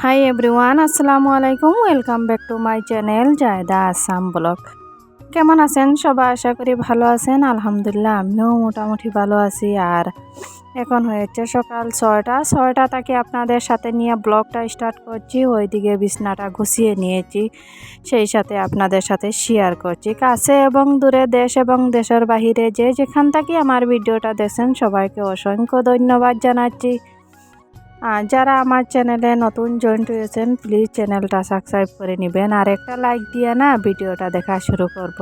High everyone, আসসালামু আলাইকুম। Welcome back to my channel Zayda Assam blog. কেমন আছেন সবাই? আশা করি ভালো আছেন। আলহামদুলিল্লাহ আমিও মোটামুটি ভালো আছি। আর এখন হয়েছে সকাল 6টা থেকে আপনাদের সাথে নিয়ে ব্লগটা স্টার্ট করছি। ওইদিকে বিছনাটা গুছিয়ে নিয়েছি, সেই সাথে আপনাদের সাথে শেয়ার করছি। কাছে এবং দূরে, দেশ এবং দেশের বাহিরে যে যেখান থেকে আমার ভিডিওটা দেখছেন সবাইকে অসংখ্য ধন্যবাদ জানাচ্ছি। যারা আমার চ্যানেলে নতুন জয়েন্ট হয়েছেন প্লিজ চ্যানেলটা সাবস্ক্রাইব করে নেবেন আর একটা লাইক দিয়ে না ভিডিওটা দেখা শুরু করব।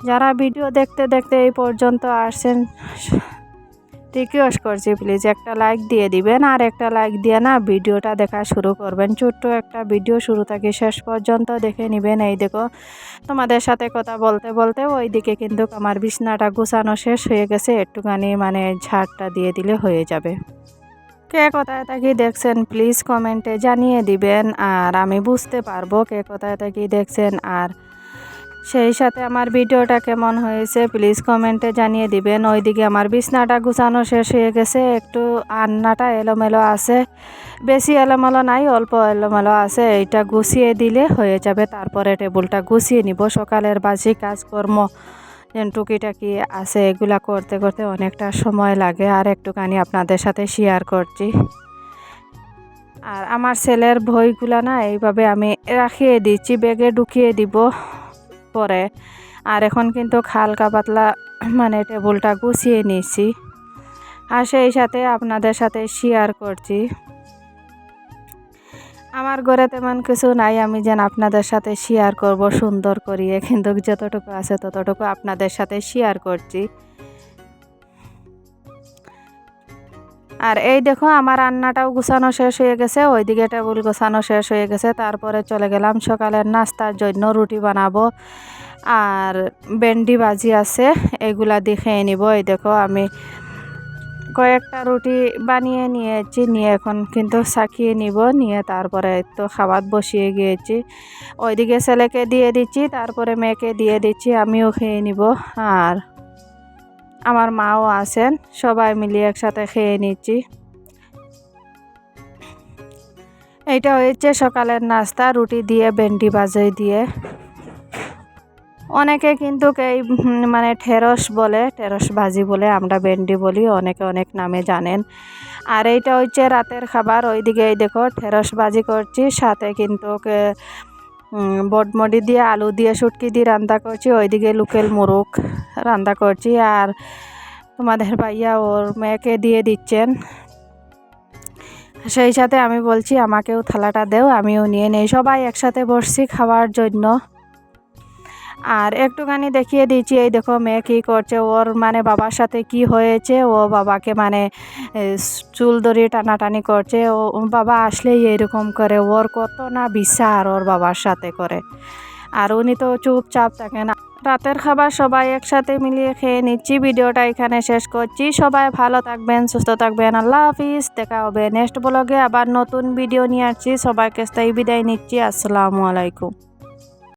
যারা ভিডিও দেখতে দেখতে এই পর্যন্ত আসছেন রিকোয়েস্ট করছি প্লিজ একটা লাইক দিয়ে দিবেন আর একটা লাইক দিয়ে না ভিডিওটা দেখা শুরু করবেন। ছোট্ট একটা ভিডিও শুরু থেকে শেষ পর্যন্ত দেখে নেবেন। এই দেখো তোমাদের সাথে কথা বলতে বলতে ওইদিকে কিন্তু আমার বিছনাটা গুছানো শেষ হয়ে গেছে। একটুখানি ঝাড়টা দিয়ে দিলে হয়ে যাবে। কে কোথায় থেকে দেখছেন প্লিজ কমেন্টে জানিয়ে দিবেন আর আমি বুঝতে পারবো কে কোথায় থেকে দেখছেন। আর সেই সাথে আমার ভিডিওটা কেমন হয়েছে প্লিজ কমেন্টে জানিয়ে দিবেন। ওইদিকে আমার বিছনাটা গুছানো শেষ হয়ে গেছে। একটু আন্নাটা এলোমেলো আছে, বেশি এলোমেলো নাই, অল্প এলোমেলো আছে। এইটা গুছিয়ে দিলে হয়ে যাবে। তারপরে টেবিলটা গুছিয়ে নিব। সকালের বাসি কাজকর্ম টুকিটাকি আছে, এগুলা করতে করতে অনেকটা সময় লাগে। আর একটুখানি আপনাদের সাথে শেয়ার করছি। আর আমার ছেলের বইগুলা না এইভাবে আমি রাখিয়ে দিচ্ছি, ব্যাগে ঢুকিয়ে দিব পরে। আর এখন কিন্তু হালকা পাতলা টেবিলটা গুছিয়ে নিয়েছি আর সেই সাথে আপনাদের সাথে শেয়ার করছি। আমার ঘরে তেমন কিছু নাই, আমি যেন আপনাদের সাথে শেয়ার করব সুন্দর করিয়ে, কিন্তু যতটুকু আছে ততটুকু আপনাদের সাথে শেয়ার করছি। আর এই দেখো আমার রান্নাটাও গুছানো শেষ হয়ে গেছে, ওইদিকে টেবিল গোছানো শেষ হয়ে গেছে। তারপরে চলে গেলাম সকালের নাস্তার জন্য। রুটি বানাবো আর ভেন্ডি ভাজি আছে, এগুলা দিয়ে খেয়ে নিব। এই দেখো আমি কয়েকটা রুটি বানিয়ে নিয়েছি, নিয়ে এখন কিন্তু সাকিয়ে নিব, নিয়ে তারপরে তো খাবার বসিয়ে গিয়েছি। ওইদিকে ছেলেকে দিয়ে দিচ্ছি, তারপরে মেয়েকে দিয়ে দিচ্ছি, আমিও খেয়ে নিব। আর আমার মাও আছেন, সবাই মিলিয়ে একসাথে খেয়ে নিচ্ছি। এইটা হয়েছে সকালের নাস্তা, রুটি দিয়ে ভেন্ডি ভাজি দিয়ে। অনেকে কিন্তু এই ঢেঁড়স বলে, ঢেঁড়স ভাজি বলে, আমরা ভেন্ডি বলি, অনেকে অনেক নামে জানেন। আর এইটা হচ্ছে রাতের খাবার। ওইদিকে এই দেখো ঢেঁড়স ভাজি করছি, সাথে কিন্তু বটমডি দিয়ে আলু দিয়ে শুটকি দিয়ে রান্না করছি। ওইদিকে লোকেল মুরগ রান্না করছি। আর তোমাদের ভাইয়া ওর মেয়েকে দিয়ে দিচ্ছেন। সেই সাথে আমি বলছি আমাকেও থালাটা দেও, আমিও নিয়ে নেই। সবাই একসাথে বসছি খাওয়ার জন্য। আর একটুখানি দেখিয়ে দিচ্ছি, এই দেখো মেয়ে কী করছে। ওর বাবার সাথে কি হয়েছে, ও বাবাকে চুল ধরিয়ে টানাটানি করছে। ও বাবা আসলেই এরকম করে, ওর কত না বিচার ওর বাবার সাথে করে। আর উনি তো চুপচাপ থাকেন। রাতের খাবার সবাই একসাথে মিলিয়ে খেয়ে নিচ্ছি। ভিডিওটা এখানে শেষ করছি। সবাই ভালো থাকবেন, সুস্থ থাকবেন। আল্লাহ হাফিজ। দেখা হবে নেক্সট ব্লগে, আবার নতুন ভিডিও নিয়ে আসছি। সবাইকে স্থায়ী বিদায় নিচ্ছি। আসসালামু আলাইকুম।